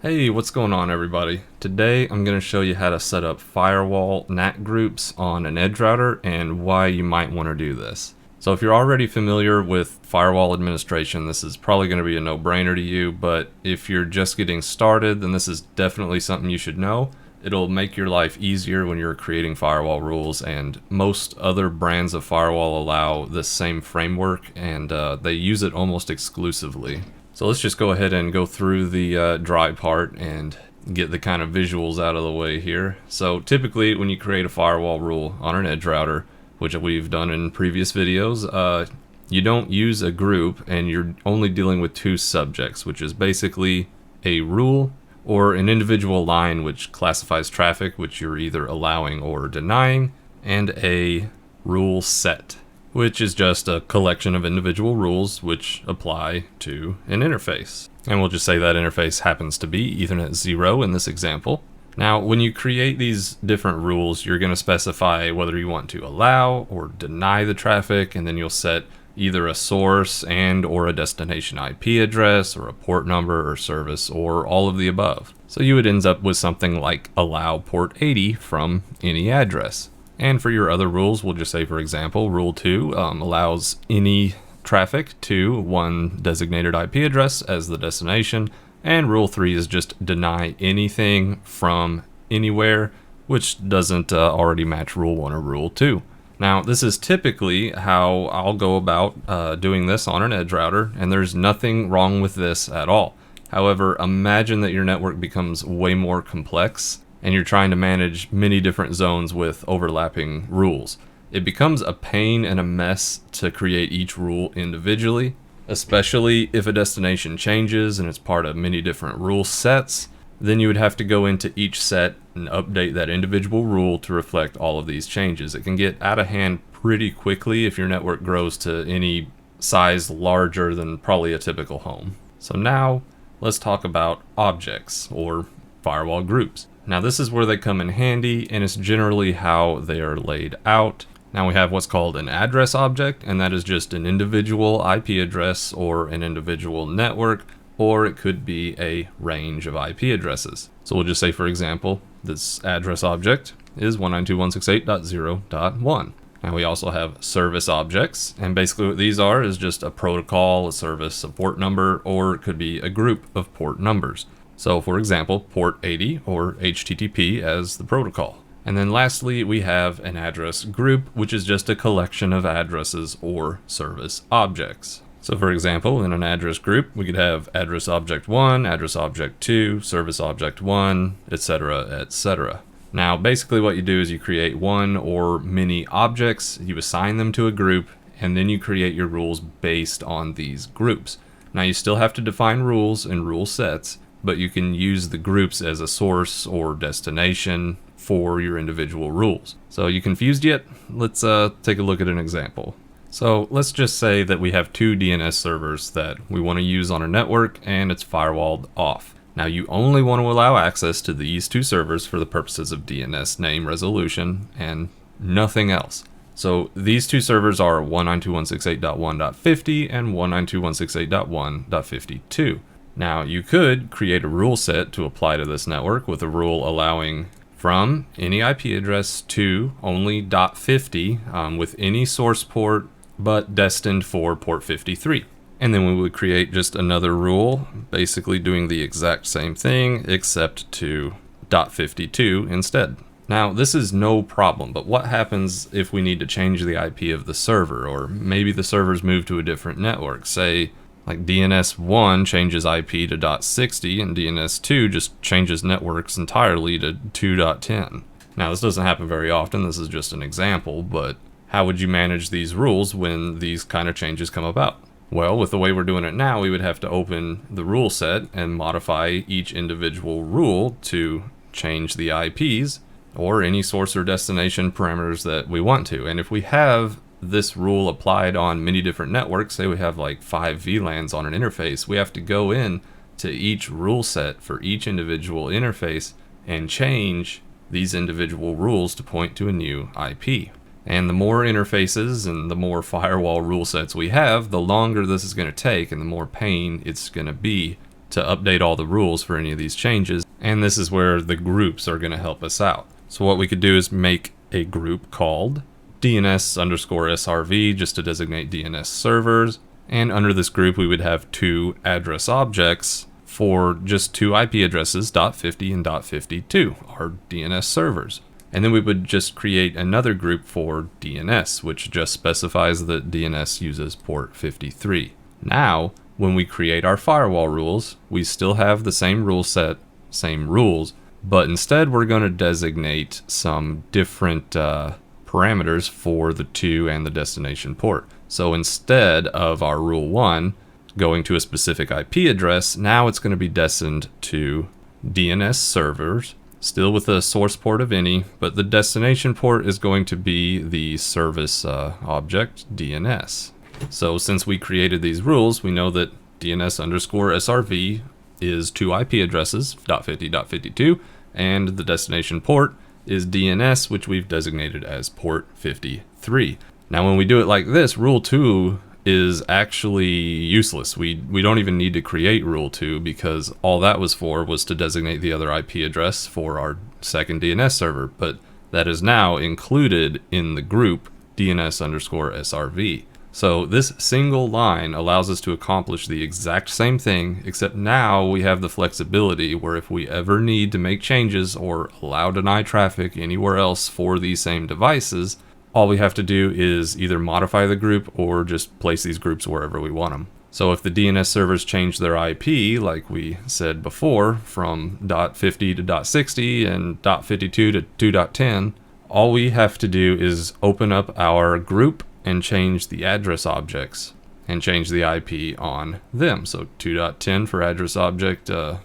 Hey, what's going on everybody? Today I'm going to show you how to set up firewall NAT groups on an edge router and why you might want to do this. So if you're already familiar with firewall administration, this is probably going to be a no-brainer to you, but if you're just getting started, then this is definitely something you should know. It'll make your life easier when you're creating firewall rules, and most other brands of firewall allow this same framework, and they use it almost exclusively. So let's just go ahead and go through the dry part and get the kind of visuals out of the way here. So typically when you create a firewall rule on an edge router, which we've done in previous videos, you don't use a group and you're only dealing with two subjects, which is basically a rule or an individual line which classifies traffic, which you're either allowing or denying, and a rule set, which is just a collection of individual rules which apply to an interface. And we'll just say that interface happens to be Ethernet 0 in this example. Now, when you create these different rules, you're going to specify whether you want to allow or deny the traffic, and then you'll set either a source and or a destination IP address or a port number or service or all of the above. So you would end up with something like allow port 80 from any address. And for your other rules, we'll just say, for example, Rule 2 allows any traffic to one designated IP address as the destination, and Rule 3 is just deny anything from anywhere, which doesn't already match Rule 1 or Rule 2. Now, this is typically how I'll go about doing this on an edge router, and there's nothing wrong with this at all. However, imagine that your network becomes way more complex and you're trying to manage many different zones with overlapping rules. It becomes a pain and a mess to create each rule individually, especially if a destination changes and it's part of many different rule sets. Then you would have to go into each set and update that individual rule to reflect all of these changes. It can get out of hand pretty quickly if your network grows to any size larger than probably a typical home. So now let's talk about objects or firewall groups. Now this is where they come in handy, and it's generally how they are laid out. Now we have what's called an address object, and that is just an individual IP address or an individual network, or it could be a range of IP addresses. So we'll just say, for example, this address object is 192.168.0.1. Now we also have service objects, and basically what these are is just a protocol, a service, a port number, or it could be a group of port numbers. So for example, port 80 or HTTP as the protocol. And then lastly, we have an address group, which is just a collection of addresses or service objects. So for example, in an address group, we could have address object 1, address object 2, service object 1, etc., etc. Now, basically what you do is you create one or many objects, you assign them to a group, and then you create your rules based on these groups. Now, you still have to define rules and rule sets, but you can use the groups as a source or destination for your individual rules. So you confused yet? Let's take a look at an example. So let's just say that we have two DNS servers that we want to use on a network, and it's firewalled off. Now you only want to allow access to these two servers for the purposes of DNS name resolution and nothing else. So these two servers are 192.168.1.50 and 192.168.1.52. Now you could create a rule set to apply to this network with a rule allowing from any IP address to only .50 with any source port but destined for port 53. And then we would create just another rule basically doing the exact same thing except to .52 instead. Now this is no problem, but what happens if we need to change the IP of the server, or maybe the server's moved to a different network? Say like DNS1 changes IP to .60 and DNS2 just changes networks entirely to 2.10. Now this doesn't happen very often, this is just an example, but how would you manage these rules when these kind of changes come about? Well, with the way we're doing it now, we would have to open the rule set and modify each individual rule to change the IPs or any source or destination parameters that we want to. And if we have this rule applied on many different networks, say we have like 5 VLANs on an interface, we have to go in to each rule set for each individual interface and change these individual rules to point to a new IP. And the more interfaces and the more firewall rule sets we have, the longer this is going to take and the more pain it's going to be to update all the rules for any of these changes. And this is where the groups are going to help us out. So what we could do is make a group called DNS_SRV just to designate DNS servers. And under this group, we would have two address objects for just two IP addresses, .50 and .52, our DNS servers. And then we would just create another group for DNS, which just specifies that DNS uses port 53. Now, when we create our firewall rules, we still have the same rule set, same rules, but instead we're going to designate some different parameters for the to and the destination port. So instead of our rule 1 going to a specific IP address, now it's going to be destined to DNS servers, still with a source port of any, but the destination port is going to be the service object DNS. So since we created these rules, we know that DNS_SRV is two IP addresses, .50, .52, and the destination port is DNS, which we've designated as port 53. Now when we do it like this, rule 2 is actually useless. We don't even need to create rule 2 because all that was for was to designate the other IP address for our second DNS server, but that is now included in the group DNS_SRV. So this single line allows us to accomplish the exact same thing, except now we have the flexibility where if we ever need to make changes or allow denied traffic anywhere else for these same devices, all we have to do is either modify the group or just place these groups wherever we want them. So if the DNS servers change their IP, like we said before, from .50 to .60 and .52 to 2.10, all we have to do is open up our group and change the address objects and change the IP on them. So 2.10 for address object, I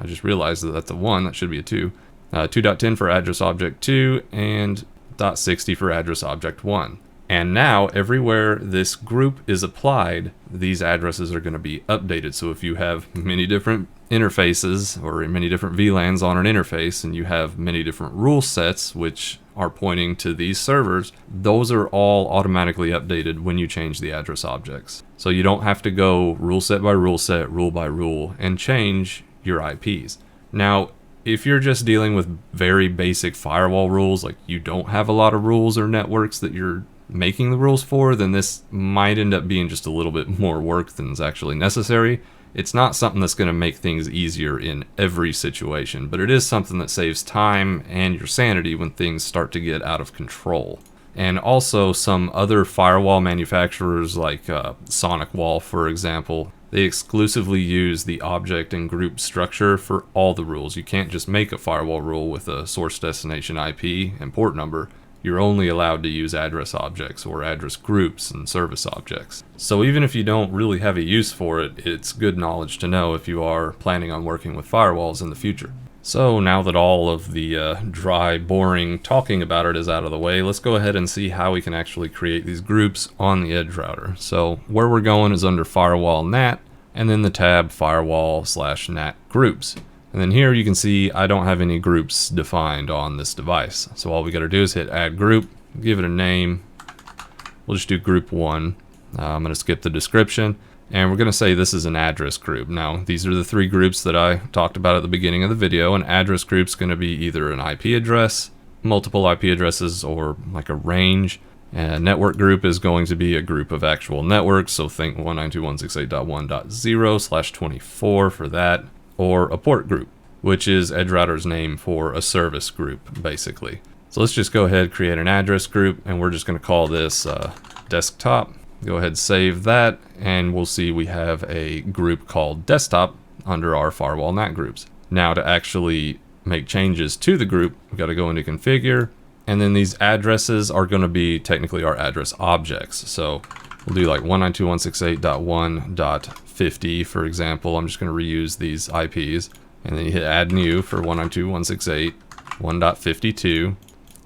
just realized that that's a 1, that should be a 2. 2.10 for address object 2 and .60 for address object 1. And now everywhere this group is applied, these addresses are going to be updated. So if you have many different interfaces or many different VLANs on an interface and you have many different rule sets which are pointing to these servers, those are all automatically updated when you change the address objects. So you don't have to go rule set by rule set, rule by rule, and change your IPs. Now, if you're just dealing with very basic firewall rules, like you don't have a lot of rules or networks that you're making the rules for, then this might end up being just a little bit more work than is actually necessary. It's not something that's going to make things easier in every situation, but it is something that saves time and your sanity when things start to get out of control. And also some other firewall manufacturers like SonicWall, for example, they exclusively use the object and group structure for all the rules. You can't just make a firewall rule with a source destination IP and port number. You're only allowed to use address objects or address groups and service objects. So even if you don't really have a use for it, it's good knowledge to know if you are planning on working with firewalls in the future. So now that all of the dry, boring talking about it is out of the way, let's go ahead and see how we can actually create these groups on the Edgerouter. So where we're going is under Firewall NAT, and then the tab Firewall/NAT Groups. And then here you can see I don't have any groups defined on this device. So all we got to do is hit Add Group, give it a name. We'll just do Group 1. I'm going to skip the description. And we're going to say this is an address group. Now, these are the three groups that I talked about at the beginning of the video. An address group is going to be either an IP address, multiple IP addresses, or like a range. And a network group is going to be a group of actual networks. So think 192.168.1.0/24 for that. Or a port group, which is Edgerouter's name for a service group, basically. So let's just go ahead, create an address group, and we're just going to call this desktop. Go ahead, save that, and we'll see we have a group called desktop under our Firewall NAT groups. Now to actually make changes to the group, we've got to go into configure, and then these addresses are going to be technically our address objects. So we'll do like 192.168.1.50, for example. I'm just going to reuse these IPs, and then you hit add new for 192.168.1.52.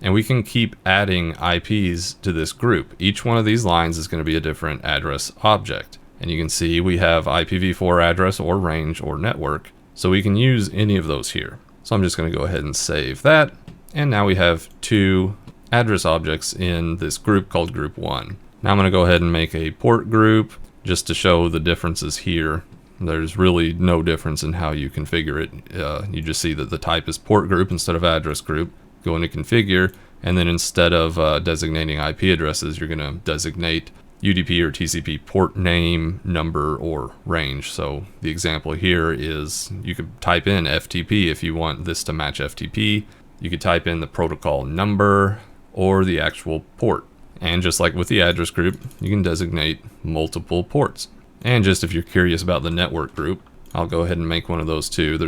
And we can keep adding IPs to this group. Each one of these lines is going to be a different address object. And you can see we have IPv4 address or range or network. So we can use any of those here. So I'm just going to go ahead and save that. And now we have two address objects in this group called Group 1. Now I'm going to go ahead and make a port group just to show the differences here. There's really no difference in how you configure it. You just see that the type is port group instead of address group. Go into configure, and then instead of designating IP addresses, you're going to designate UDP or TCP port name, number, or range. So the example here is you could type in FTP if you want this to match FTP. You could type in the protocol number or the actual port. And just like with the address group, you can designate multiple ports. And just if you're curious about the network group, I'll go ahead and make one of those too.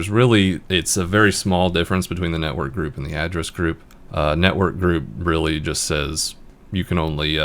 It's a very small difference between the network group and the address group. Network group really just says you can only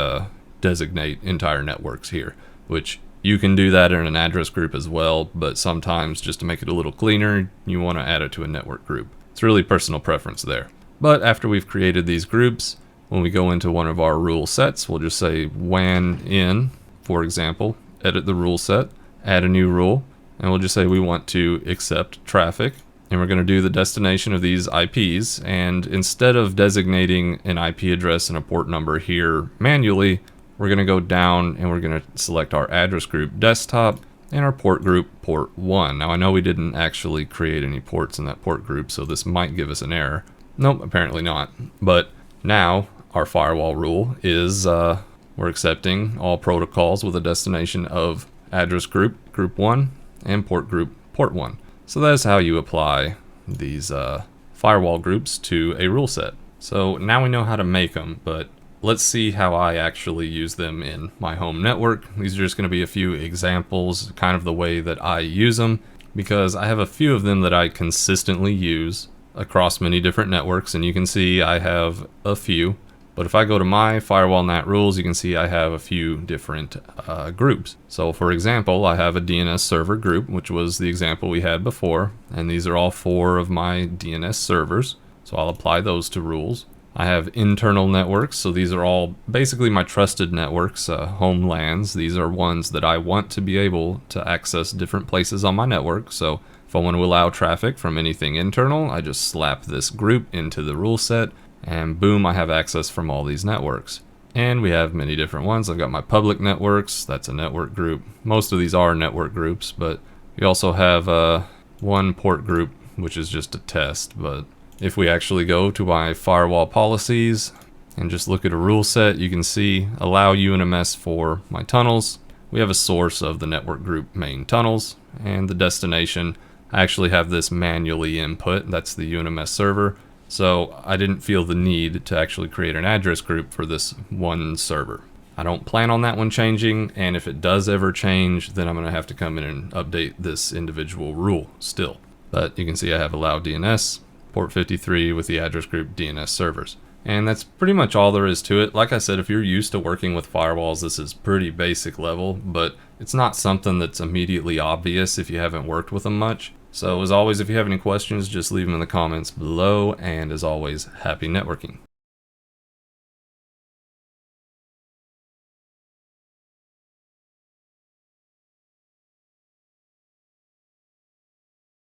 designate entire networks here, which you can do that in an address group as well, but sometimes just to make it a little cleaner, you want to add it to a network group. It's really personal preference there. But after we've created these groups, when we go into one of our rule sets, we'll just say WAN in, for example, edit the rule set, add a new rule, and we'll just say we want to accept traffic. And we're going to do the destination of these IPs. And instead of designating an IP address and a port number here manually, we're going to go down and we're going to select our address group desktop and our port group port 1. Now I know we didn't actually create any ports in that port group, so this might give us an error. Nope, apparently not. But now our firewall rule is we're accepting all protocols with a destination of address group, group 1, and port group, port 1. So that's how you apply these firewall groups to a rule set. So now we know how to make them, but let's see how I actually use them in my home network. These are just going to be a few examples, kind of the way that I use them, because I have a few of them that I consistently use across many different networks, and you can see I have a few. But if I go to my firewall NAT rules, you can see I have a few different groups. So for example, I have a DNS server group, which was the example we had before, and these are all 4 of my DNS servers. So I'll apply those to rules. I have internal networks, so these are all basically my trusted networks, home LANs. These are ones that I want to be able to access different places on my network. So if I want to allow traffic from anything internal, I just slap this group into the rule set, and boom, I have access from all these networks. And we have many different ones. I've got my public networks, that's a network group. Most of these are network groups, but we also have one port group, which is just a test. But if we actually go to my firewall policies and just look at a rule set, you can see allow UNMS for my tunnels. We have a source of the network group main tunnels, and the destination, I actually have this manually input, that's the UNMS server. So I didn't feel the need to actually create an address group for this one server. I don't plan on that one changing, and if it does ever change, then I'm going to have to come in and update this individual rule still. But you can see I have allow DNS, port 53 with the address group DNS servers. And that's pretty much all there is to it. Like I said, if you're used to working with firewalls, this is pretty basic level, but it's not something that's immediately obvious if you haven't worked with them much. So as always, if you have any questions, just leave them in the comments below, and as always, happy networking.